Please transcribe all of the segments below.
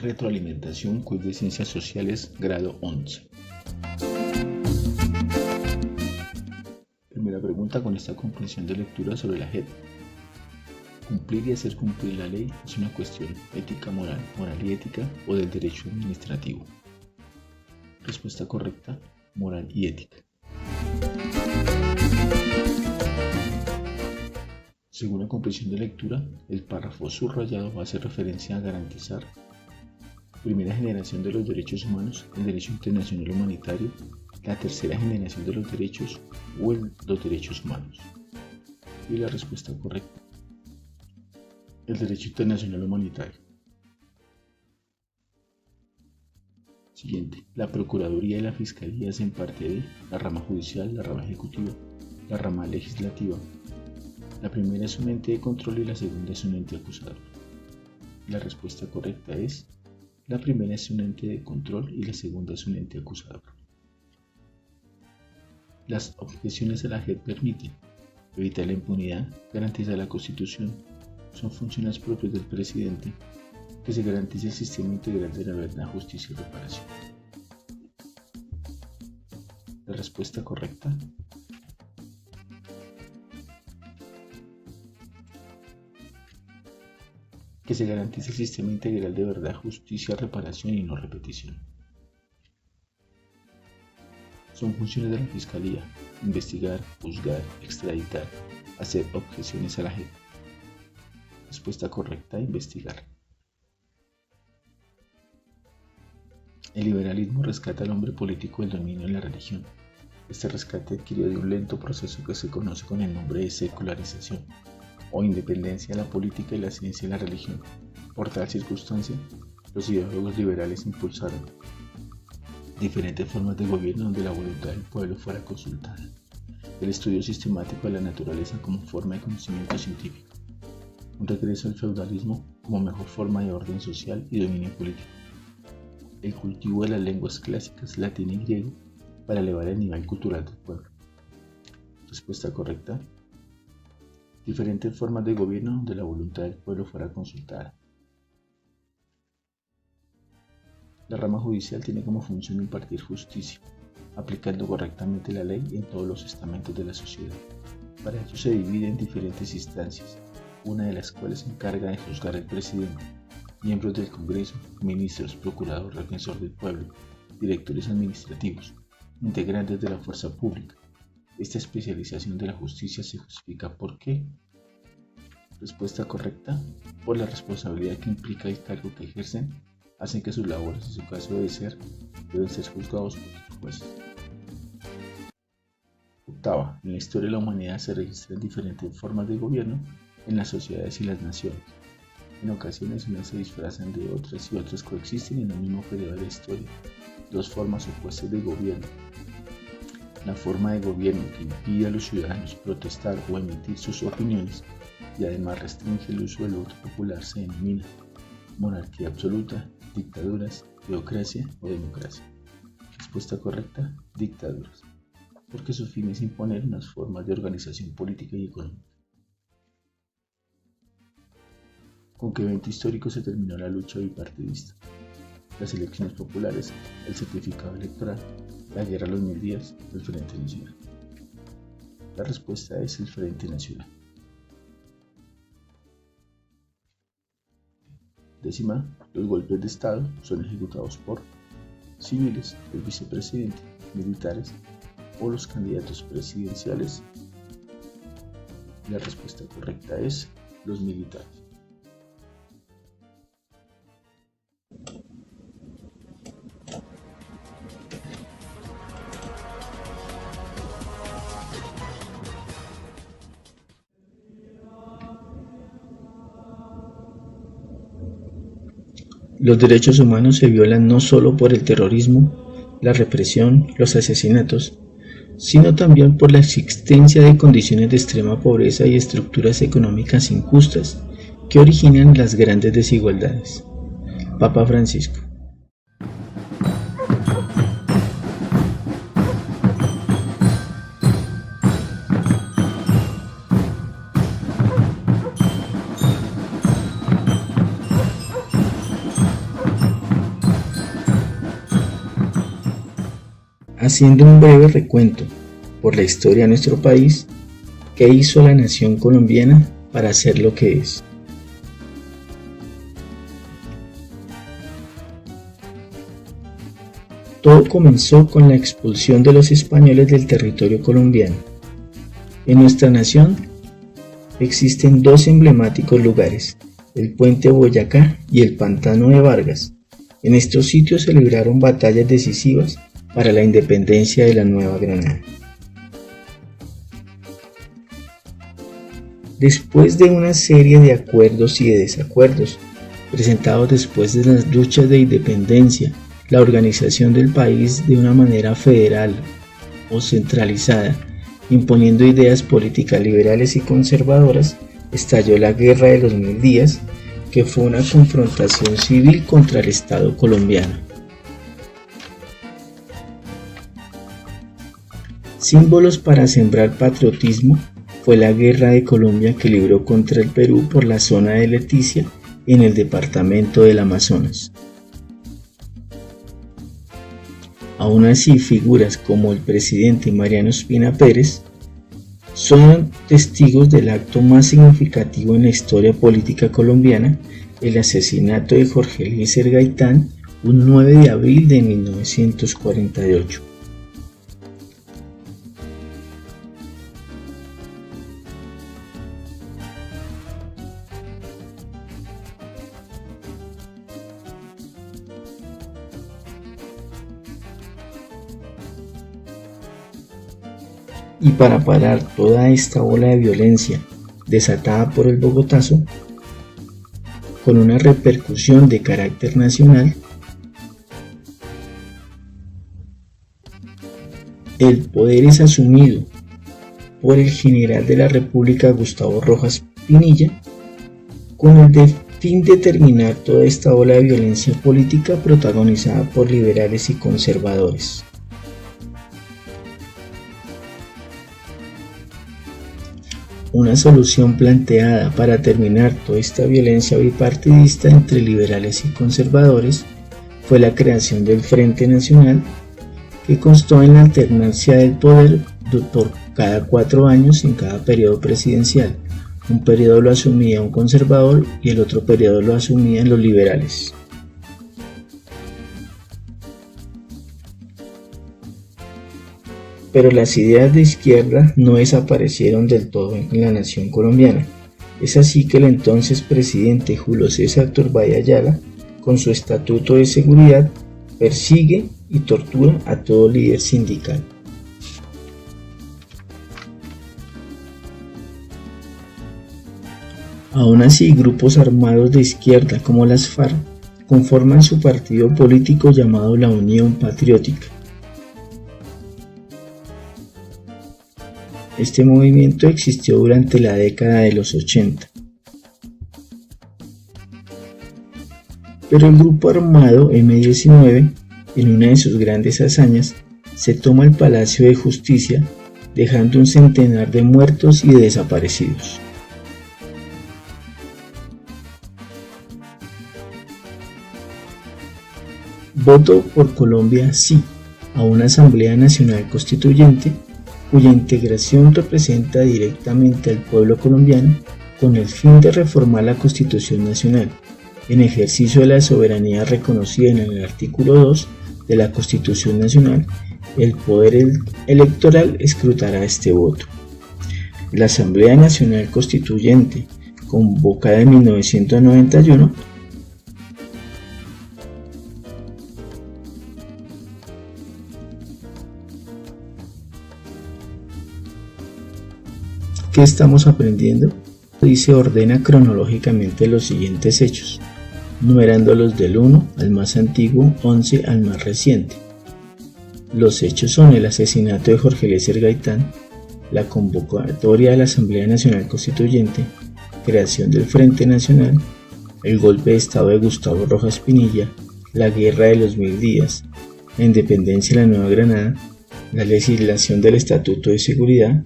Retroalimentación, quiz de Ciencias Sociales, grado 11. Primera pregunta con esta comprensión de lectura sobre la JEP. Cumplir y hacer cumplir la ley es una cuestión ética, moral y ética, o del derecho administrativo. Respuesta correcta, moral y ética. Según la comprensión de lectura, el párrafo subrayado hace referencia a garantizar primera generación de los derechos humanos, el derecho internacional humanitario, la tercera generación de los derechos o los derechos humanos. Y la respuesta correcta, el derecho internacional humanitario. Siguiente, la Procuraduría y la Fiscalía hacen parte de la rama judicial, la rama ejecutiva, la rama legislativa. La primera es un ente de control y la segunda es un ente acusador. La respuesta correcta es: la primera es un ente de control y la segunda es un ente acusador. Las objeciones a la JEP permiten evitar la impunidad, garantizar la Constitución, son funciones propias del presidente, que se garantice el sistema integral de la verdad, justicia y reparación. La respuesta correcta: que se garantice el sistema integral de verdad, justicia, reparación y no repetición. Son funciones de la Fiscalía: investigar, juzgar, extraditar, hacer objeciones a la JEP. Respuesta correcta: investigar. El liberalismo rescata al hombre político del dominio de la religión. Este rescate adquirió de un lento proceso que se conoce con el nombre de secularización o independencia de la política y la ciencia de la religión. Por tal circunstancia, los ideólogos liberales impulsaron diferentes formas de gobierno donde la voluntad del pueblo fuera consultada, el estudio sistemático de la naturaleza como forma de conocimiento científico, un regreso al feudalismo como mejor forma de orden social y dominio político, el cultivo de las lenguas clásicas latín y griego para elevar el nivel cultural del pueblo. Respuesta correcta: diferentes formas de gobierno donde la voluntad del pueblo fuera consultada. La rama judicial tiene como función impartir justicia, aplicando correctamente la ley en todos los estamentos de la sociedad. Para ello se divide en diferentes instancias, una de las cuales se encarga de juzgar al presidente, miembros del Congreso, ministros, procurador, defensor del pueblo, directores administrativos, integrantes de la fuerza pública. Esta especialización de la justicia se justifica ¿por qué? Respuesta correcta: por la responsabilidad que implica el cargo que ejercen, hacen que sus labores, en su caso deben ser juzgados por sus jueces. Octava, en la historia de la humanidad se registran diferentes formas de gobierno en las sociedades y las naciones. En ocasiones unas se disfrazan de otras y otras coexisten en el mismo periodo de la historia. Dos formas opuestas de gobierno. La forma de gobierno que impide a los ciudadanos protestar o emitir sus opiniones y además restringe el uso del voto popular se denomina monarquía absoluta, dictaduras, teocracia o democracia. Respuesta correcta: dictaduras, porque su fin es imponer unas formas de organización política y económica. ¿Con qué evento histórico se terminó la lucha bipartidista? Las elecciones populares, el certificado electoral, la guerra de los 1000 días, el Frente Nacional. La respuesta es el Frente Nacional. Décima, los golpes de Estado son ejecutados por civiles, el vicepresidente, militares o los candidatos presidenciales. La respuesta correcta es los militares. Los derechos humanos se violan no solo por el terrorismo, la represión, los asesinatos, sino también por la existencia de condiciones de extrema pobreza y estructuras económicas injustas que originan las grandes desigualdades. Papa Francisco. haciendo un breve recuento por la historia de nuestro país, ¿qué hizo la nación colombiana para ser lo que es? Todo comenzó con la expulsión de los españoles del territorio colombiano. En nuestra nación existen dos emblemáticos lugares, el Puente Boyacá y el Pantano de Vargas. En estos sitios se libraron batallas decisivas para la independencia de la Nueva Granada. Después de una serie de acuerdos y de desacuerdos, presentados después de las luchas de independencia, la organización del país de una manera federal o centralizada, imponiendo ideas políticas liberales y conservadoras, estalló la Guerra de los 1000 días, que fue una confrontación civil contra el Estado colombiano. Símbolos para sembrar patriotismo fue la Guerra de Colombia que libró contra el Perú por la zona de Leticia en el departamento del Amazonas. Aún así, figuras como el presidente Mariano Ospina Pérez son testigos del acto más significativo en la historia política colombiana, el asesinato de Jorge Eliezer Gaitán, un 9 de abril de 1948. Y para parar toda esta ola de violencia desatada por el Bogotazo, con una repercusión de carácter nacional, el poder es asumido por el general de la República Gustavo Rojas Pinilla, con el fin de terminar toda esta ola de violencia política protagonizada por liberales y conservadores. Una solución planteada para terminar toda esta violencia bipartidista entre liberales y conservadores fue la creación del Frente Nacional, que constó en la alternancia del poder por cada 4 años en cada periodo presidencial. Un periodo lo asumía un conservador y el otro periodo lo asumían los liberales. Pero las ideas de izquierda no desaparecieron del todo en la nación colombiana. Es así que el entonces presidente Julio César Turbay Ayala, con su Estatuto de Seguridad, persigue y tortura a todo líder sindical. Aún así, grupos armados de izquierda como las FARC conforman su partido político llamado la Unión Patriótica. Este movimiento existió durante la década de los 80. Pero el grupo armado M-19, en una de sus grandes hazañas, se toma el Palacio de Justicia, dejando un centenar de muertos y de desaparecidos. Voto por Colombia sí a una Asamblea Nacional Constituyente, cuya integración representa directamente al pueblo colombiano con el fin de reformar la Constitución Nacional, en ejercicio de la soberanía reconocida en el artículo 2 de la Constitución Nacional. El poder electoral escrutará este voto. La Asamblea Nacional Constituyente, convocada en 1991, ¿qué estamos aprendiendo? Dice, ordena cronológicamente los siguientes hechos, numerándolos del 1 al más antiguo, 11 al más reciente. Los hechos son el asesinato de Jorge Eliezer Gaitán, la convocatoria de la Asamblea Nacional Constituyente, creación del Frente Nacional, el golpe de Estado de Gustavo Rojas Pinilla, la Guerra de los 1000 días, la independencia de la Nueva Granada, la legislación del Estatuto de Seguridad,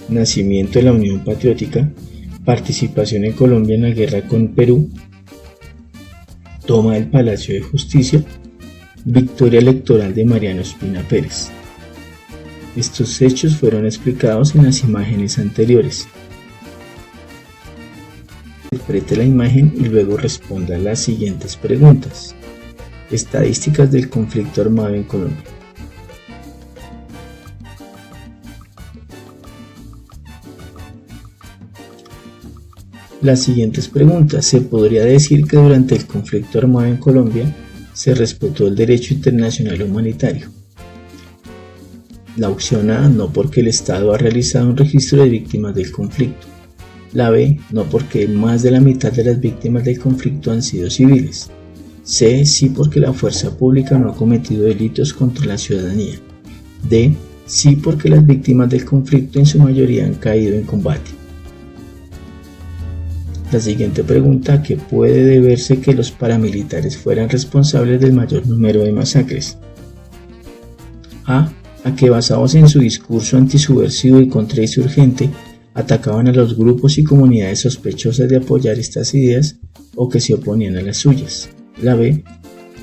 nacimiento de la Unión Patriótica, participación en Colombia en la guerra con Perú, toma del Palacio de Justicia, victoria electoral de Mariano Ospina Pérez. Estos hechos fueron explicados en las imágenes anteriores. Interprete la imagen y luego responda las siguientes preguntas. Estadísticas del conflicto armado en Colombia. Las siguientes preguntas. ¿Se podría decir que durante el conflicto armado en Colombia se respetó el derecho internacional humanitario? La opción A, no, porque el Estado ha realizado un registro de víctimas del conflicto. La B, no, porque más de la mitad de las víctimas del conflicto han sido civiles. C, sí, porque la fuerza pública no ha cometido delitos contra la ciudadanía. D, sí, porque las víctimas del conflicto en su mayoría han caído en combate. La siguiente pregunta: ¿a qué puede deberse que los paramilitares fueran responsables del mayor número de masacres? A que basados en su discurso antisubversivo y contrainsurgente, atacaban a los grupos y comunidades sospechosas de apoyar estas ideas o que se oponían a las suyas. La B,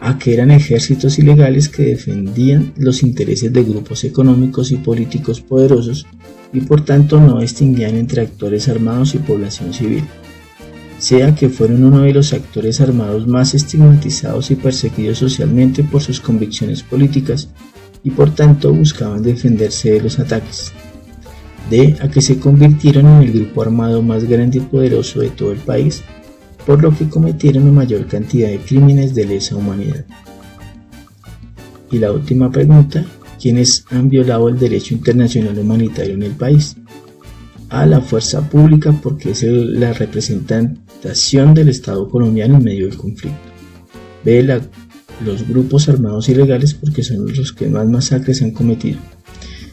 a que eran ejércitos ilegales que defendían los intereses de grupos económicos y políticos poderosos y por tanto no distinguían entre actores armados y población civil. C, a que fueron uno de los actores armados más estigmatizados y perseguidos socialmente por sus convicciones políticas y por tanto buscaban defenderse de los ataques. D, a que se convirtieron en el grupo armado más grande y poderoso de todo el país, por lo que cometieron la mayor cantidad de crímenes de lesa humanidad. Y la última pregunta: ¿quiénes han violado el derecho internacional humanitario en el país? A, la fuerza pública, porque es la representación del Estado colombiano en medio del conflicto. B, los grupos armados ilegales, porque son los que más masacres han cometido.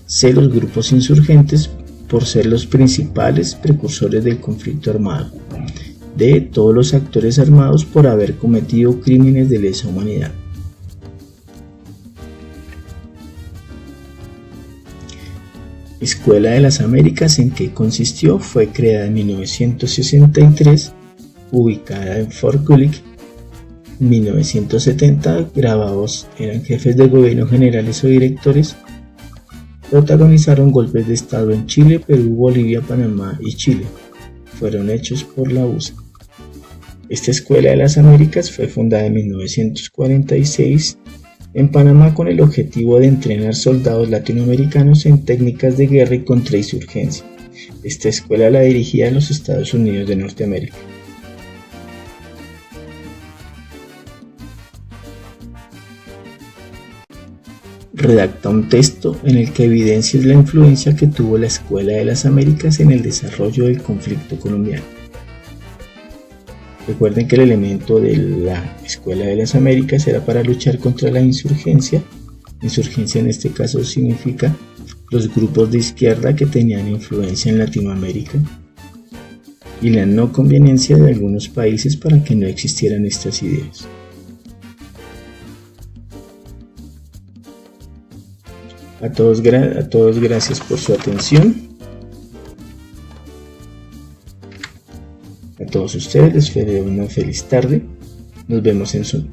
C, los grupos insurgentes, por ser los principales precursores del conflicto armado. D, todos los actores armados por haber cometido crímenes de lesa humanidad. Escuela de las Américas, ¿en qué consistió? Fue creada en 1963, ubicada en Fort Gully. En 1970, grabados eran jefes de gobierno, generales o directores. Protagonizaron golpes de Estado en Chile, Perú, Bolivia, Panamá y Chile. Fueron hechos por la USA. Esta Escuela de las Américas fue fundada en 1946 en Panamá con el objetivo de entrenar soldados latinoamericanos en técnicas de guerra y contrainsurgencia. Esta escuela la dirigía los Estados Unidos de Norteamérica. Redacta un texto en el que evidencias la influencia que tuvo la Escuela de las Américas en el desarrollo del conflicto colombiano. Recuerden que el elemento de la Escuela de las Américas era para luchar contra la insurgencia. Insurgencia en este caso significa los grupos de izquierda que tenían influencia en Latinoamérica y la no conveniencia de algunos países para que no existieran estas ideas. A todos gracias por su atención. A todos ustedes les deseo una feliz tarde. Nos vemos en Zoom.